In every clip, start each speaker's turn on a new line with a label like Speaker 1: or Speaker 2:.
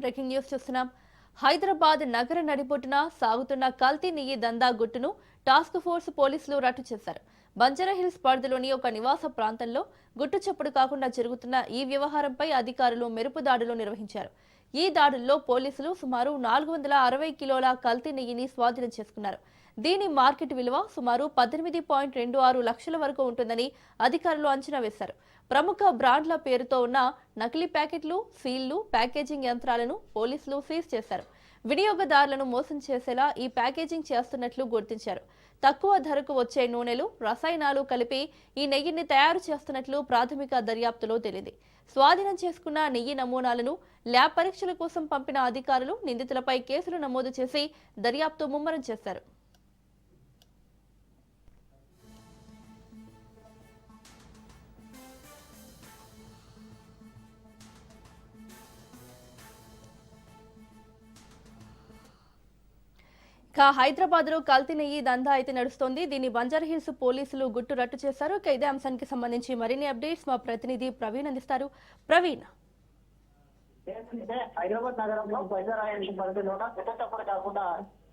Speaker 1: Breaking news చూస్తున్నాం. హైదరాబాద్ నగర నడిబొట్టున సాగుతున్న కల్తీ నెయ్యి దందా గుట్టును టాస్క్ ఫోర్స్ పోలీసులు రట్టు చేశారు. బంజారాహిల్స్ పరిధిలోని ఒక నివాస ప్రాంతంలో గుట్టు చప్పుడు కాకుండా జరుగుతున్న ఈ వ్యవహారంపై అధికారులు మెరుపు దాడులు నిర్వహించారు. ఈ దాడుల్లో పోలీసులు సుమారు 460 కిలోల కల్తీ నెయ్యిని స్వాధీనం చేసుకున్నారు. దీని మార్కెట్ విలువ సుమారు 18.26 లక్షల వరకు ఉంటుందని అధికారులు అంచనా వేశారు. ప్రముఖ బ్రాండ్ల పేరుతో ఉన్న నకిలీ ప్యాకెట్లు, సీళ్లు, ప్యాకేజింగ్ యంత్రాలను పోలీసులు సీజ్ చేశారు. వినియోగదారులను మోసం చేసేలా ఈ ప్యాకేజింగ్ చేస్తున్నట్లు గుర్తించారు. తక్కువ ధరకు వచ్చే నూనెలు, రసాయనాలు కలిపి ఈ నెయ్యిని తయారు చేస్తున్నట్లు ప్రాథమిక దర్యాప్తులో తేలింది. స్వాధీనం చేసుకున్న నెయ్యి నమూనాలను ల్యాబ్ పరీక్షల కోసం పంపిన అధికారులు నిందితులపై కేసులు నమోదు చేసి దర్యాప్తు ముమ్మరం చేశారు. హైదరాబాద్ లో కల్తీ నెయ్యి దందా అయితే నడుస్తోంది. దీన్ని బంజారాహిల్స్ పోలీసులు గుట్టు రట్టు చేశారు. ఇదే అంశానికి సంబంధించి మరిన్ని అప్డేట్స్ మా ప్రతినిధి ప్రవీణ్ అందిస్తారు. ప్రవీణ్,
Speaker 2: హైదరాబాద్ నగరంలో బంజారాహిల్స్ పరిధిలో గుట్టచప్పుడు కాకుండా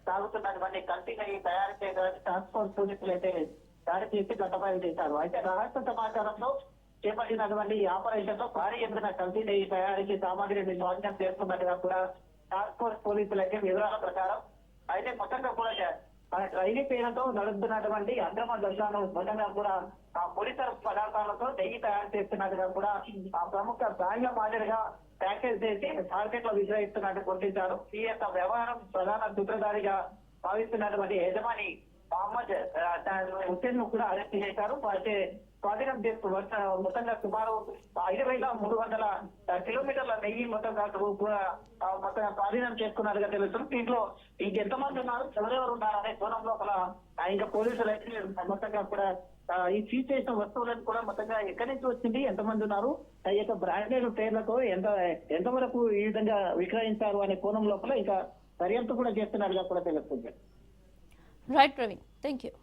Speaker 2: సాగుతున్నటువంటి కల్తీ నెయ్యి తయారు చేయడానికి టాస్క్ ఫోర్స్ పోలీసులు అయితే దాడి చేసి గట్టబయలు చేశారు. అయితే రహస్య సమాచారంలో చేపట్టినటువంటి ఈ ఆపరేషన్ లో భారీ ఎత్తున కల్తీ నెయ్యి తయారీకి సామాగ్రిని స్వాధీనం చేస్తున్నట్టుగా కూడా టాస్క్ ఫోర్స్ పోలీసులు అయితే వివరాల ప్రకారం అయితే మొత్తంగా కూడా మన ట్రైనీ పేరుతో నడుస్తున్నటువంటి అక్రమ దశాలను మొత్తంగా కూడా ఆ పొడితర పదార్థాలతో నెయ్యి తయారు చేస్తున్నట్టుగా కూడా ఆ ప్రముఖ బ్రాండ్ల మాదిరిగా ప్యాకేజ్ చేసి మార్కెట్ లో విక్రయిస్తున్నట్టు గుర్తించారు. ఈ యొక్క వ్యవహారం ప్రధాన సూత్రధారిగా భావిస్తున్నటువంటి యజమాని మహమ్మద్ హుస్సేన్ ను కూడా అరెస్ట్ చేశారు. అయితే స్వాధీనం చేస్తూ మొత్తంగా సుమారు 5,300 కిలోమీటర్ల నెయ్యి మొత్తంగా స్వాధీనం చేసుకున్నట్టుగా తెలుస్తుంది. దీంట్లో ఇంకెంతమంది ఉన్నారు, ఎవరెవరు ఉన్నారు అనే కోణం లోపల ఇంకా పోలీసులు అయితే మొత్తంగా కూడా ఈ సీజ్ చేసిన వస్తువులను కూడా మొత్తంగా ఎక్కడి నుంచి వచ్చింది, ఎంతమంది ఉన్నారు, ఈ యొక్క బ్రాండెడ్ పేర్లతో ఎంతవరకు ఈ విధంగా విక్రయించారు అనే కోణం లోపల ఇంకా దర్యాప్తు కూడా చేస్తున్నట్టుగా కూడా తెలుస్తుంది.
Speaker 1: Right Praveen, thank you.